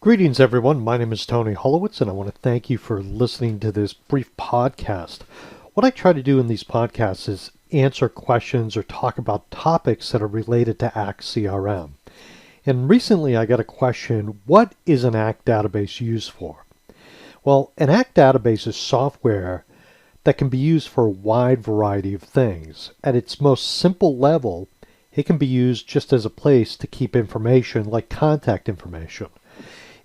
Greetings, everyone. My name is Tony Holowitz, and I want to thank you for listening to this brief podcast. What I try to do in these podcasts is answer questions or talk about topics that are related to Act CRM. And recently I got a question, what is an Act database used for? Well, an Act database is software that can be used for a wide variety of things. At its most simple level, it can be used just as a place to keep information like contact information.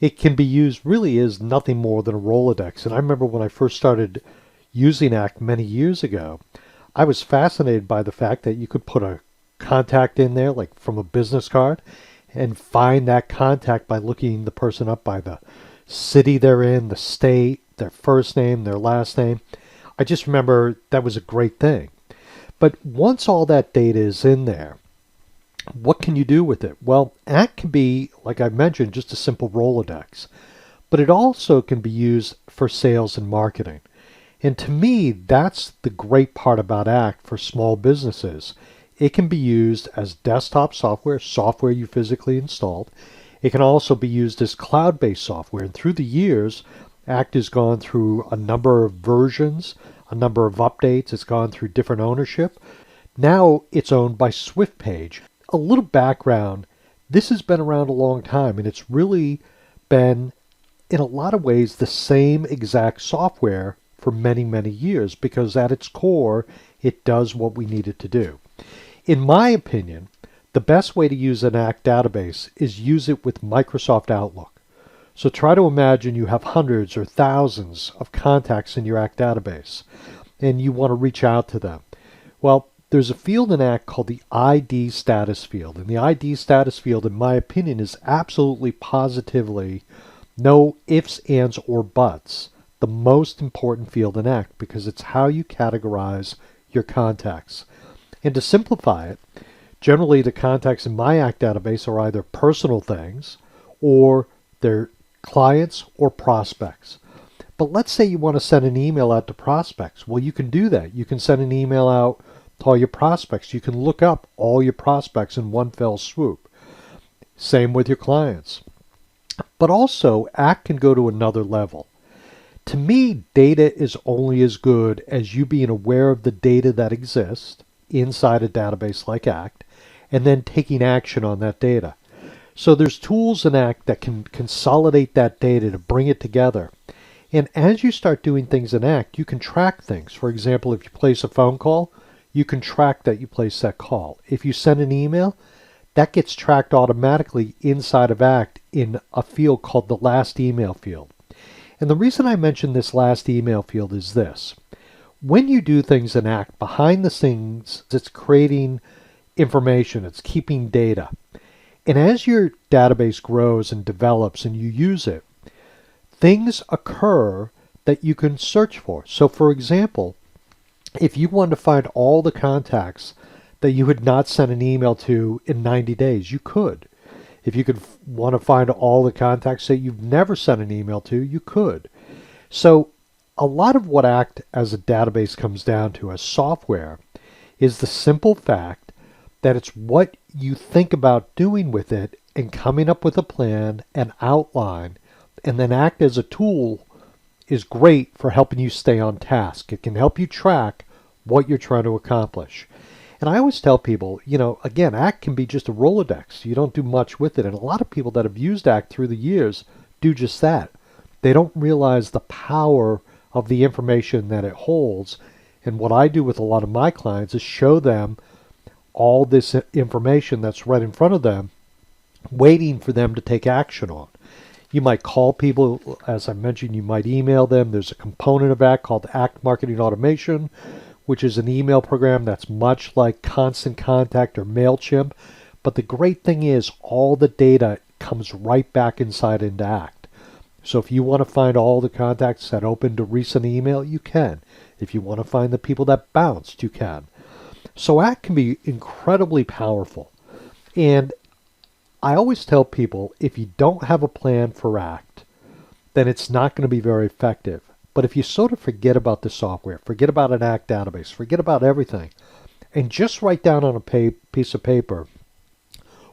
It can be used really as nothing more than a Rolodex. And I remember when I first started using Act many years ago, I was fascinated by the fact that you could put a contact in there, like from a business card, and find that contact by looking the person up by the city they're in, the state, their first name, their last name. I just remember that was a great thing. But once all that data is in there, what can you do with it? Well, Act can be, like I mentioned, just a simple Rolodex, but it also can be used for sales and marketing. And to me, that's the great part about Act for small businesses. It can be used as desktop software you physically installed. It can also be used as cloud-based software. And through the years, Act has gone through a number of versions, a number of updates. It's gone through different ownership. Now it's owned by SwiftPage. A little background, this has been around a long time, and it's really been, in a lot of ways, the same exact software for many, many years, because at its core, it does what we need it to do. In my opinion, the best way to use an Act database is use it with Microsoft Outlook. So try to imagine you have hundreds or thousands of contacts in your Act database, and you want to reach out to them. Well, there's a field in Act called the ID status field. And the ID status field, in my opinion, is absolutely positively no ifs, ands, or buts, the most important field in Act, because it's how you categorize your contacts. And to simplify it, generally the contacts in my Act database are either personal things or they're clients or prospects. But let's say you want to send an email out to prospects. Well, you can do that. You can send an email out to all your prospects. You can look up all your prospects in one fell swoop. Same with your clients. But also, Act can go to another level. To me, data is only as good as you being aware of the data that exists inside a database like Act, and then taking action on that data. So there's tools in Act that can consolidate that data to bring it together. And as you start doing things in Act, you can track things. For example, if you place a phone call, you can track that you placed that call. If you send an email, that gets tracked automatically inside of Act in a field called the last email field. And the reason I mention this last email field is this. When you do things in Act, behind the scenes, it's creating information, it's keeping data. And as your database grows and develops and you use it, things occur that you can search for. So for example, if you wanted to find all the contacts that you had not sent an email to in 90 days, you could. If you could want to find all the contacts that you've never sent an email to, you could. So a lot of what Act as a database comes down to as software is the simple fact that it's what you think about doing with it and coming up with a plan, an outline, and then Act as a tool is great for helping you stay on task. It can help you track what you're trying to accomplish. And I always tell people, again, Act can be just a Rolodex. You don't do much with it. And a lot of people that have used Act through the years do just that. They don't realize the power of the information that it holds. And what I do with a lot of my clients is show them all this information that's right in front of them, waiting for them to take action on. You might call people, as I mentioned, you might email them. There's a component of Act called Act Marketing Automation, which is an email program that's much like Constant Contact or MailChimp. But the great thing is all the data comes right back inside into Act. So if you want to find all the contacts that opened a recent email, you can. If you want to find the people that bounced, you can. So Act can be incredibly powerful. And I always tell people, if you don't have a plan for Act, then it's not going to be very effective. But if you sort of forget about the software, forget about an Act database, forget about everything, and just write down on a piece of paper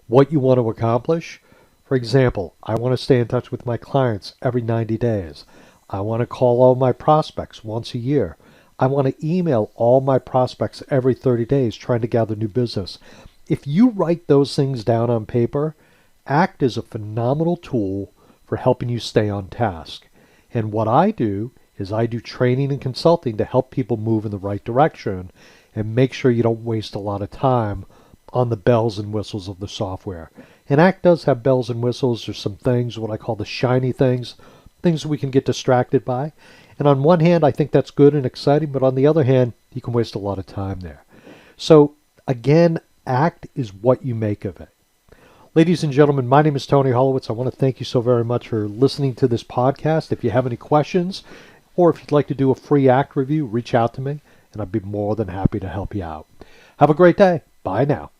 what you want to accomplish, For example, I want to stay in touch with my clients every 90 days. I want to call all my prospects once a year. I want to email all my prospects every 30 days trying to gather new business. If you write those things down on paper, ACT is a phenomenal tool for helping you stay on task. And what I do is I do training and consulting to help people move in the right direction and make sure you don't waste a lot of time on the bells and whistles of the software. And ACT does have bells and whistles. There's some things, what I call the shiny things, things we can get distracted by. And on one hand, I think that's good and exciting, but on the other hand, you can waste a lot of time there. So again, ACT is what you make of it. Ladies and gentlemen, my name is Tony Holowitz. I want to thank you so very much for listening to this podcast. If you have any questions, or if you'd like to do a free ACT review, reach out to me, and I'd be more than happy to help you out. Have a great day. Bye now.